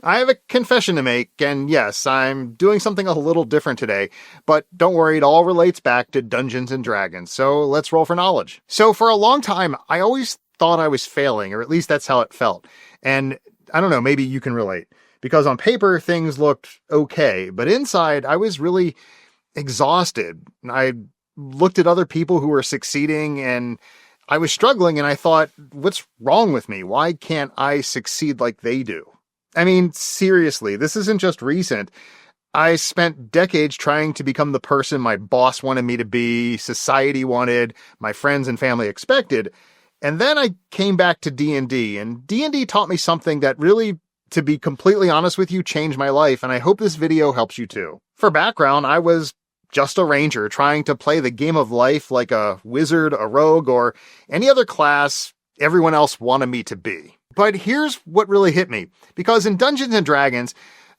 I have a confession to make, and yes, I'm doing something a little different today, but don't worry, it all relates back to Dungeons and Dragons, so let's roll for knowledge. So for a long time, I always thought I was failing, or at least that's how it felt. And I don't know, maybe you can relate. Because on paper, things looked okay, but inside, I was really exhausted. I looked at other people who were succeeding, and I was struggling, and I thought, what's wrong with me? Why can't I succeed like they do? I mean, seriously, this isn't just recent. I spent decades trying to become the person my boss wanted me to be, society wanted, my friends and family expected. And then I came back to D&D, and D&D taught me something that really, to be completely honest with you, changed my life, and I hope this video helps you too. For background, I was just a ranger trying to play the game of life like a wizard, a rogue, or any other class everyone else wanted me to be. But here's what really hit me, because in Dungeons and Dragons,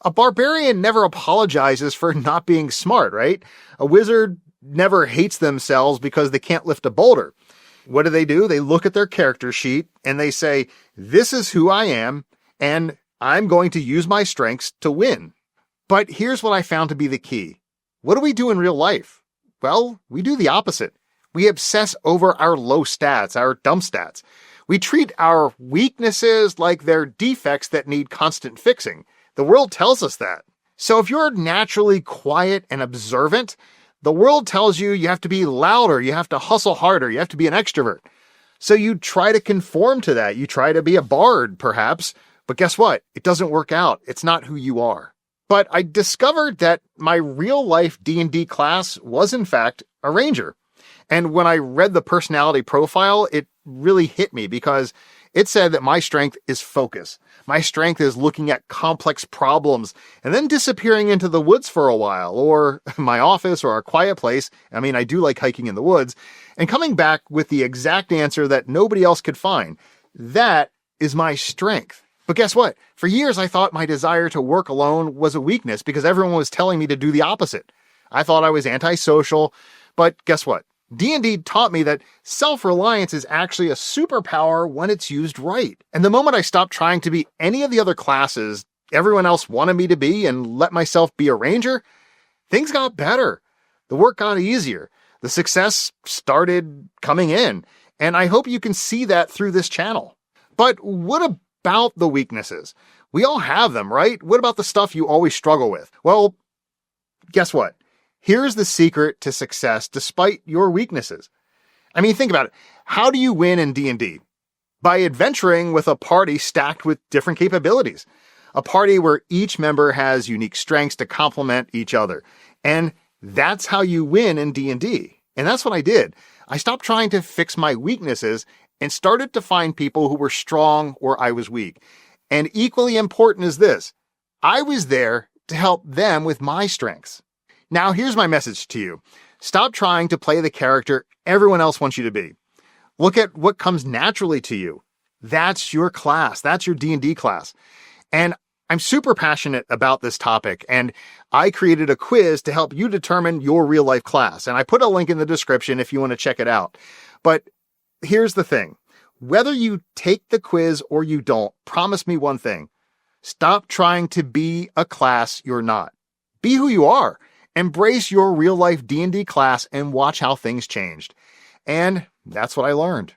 a barbarian never apologizes for not being smart, right? A wizard never hates themselves because they can't lift a boulder. What do? They look at their character sheet and they say, this is who I am, and I'm going to use my strengths to win. But here's what I found to be the key. What do we do in real life? Well, we do the opposite. We obsess over our low stats, our dumb stats. We treat our weaknesses like they're defects that need constant fixing. The world tells us that. So if you're naturally quiet and observant, the world tells you you have to be louder, you have to hustle harder, you have to be an extrovert. So you try to conform to that. You try to be a bard, perhaps. But guess what? It doesn't work out. It's not who you are. But I discovered that my real-life D&D class was, in fact, a ranger. And when I read the personality profile, it really hit me because it said that my strength is focus. My strength is looking at complex problems and then disappearing into the woods for a while, or my office, or a quiet place. I mean, I do like hiking in the woods, and coming back with the exact answer that nobody else could find. That is my strength. But guess what? For years, I thought my desire to work alone was a weakness because everyone was telling me to do the opposite. I thought I was antisocial, but guess what? D&D taught me that self-reliance is actually a superpower when it's used right. And the moment I stopped trying to be any of the other classes everyone else wanted me to be and let myself be a ranger, things got better. The work got easier. The success started coming in. And I hope you can see that through this channel. But what about the weaknesses? We all have them, right? What about the stuff you always struggle with? Well, guess what? Here's the secret to success despite your weaknesses. I mean, think about it. How do you win in D&D? By adventuring with a party stacked with different capabilities. A party where each member has unique strengths to complement each other. And that's how you win in D&D. And that's what I did. I stopped trying to fix my weaknesses and started to find people who were strong where I was weak. And equally important is this. I was there to help them with my strengths. Now, here's my message to you. Stop trying to play the character everyone else wants you to be. Look at what comes naturally to you. That's your class. That's your D&D class. And I'm super passionate about this topic, and I created a quiz to help you determine your real-life class. And I put a link in the description if you want to check it out. But here's the thing. Whether you take the quiz or you don't, promise me one thing. Stop trying to be a class you're not. Be who you are. Embrace your real-life D&D class and watch how things changed. And that's what I learned.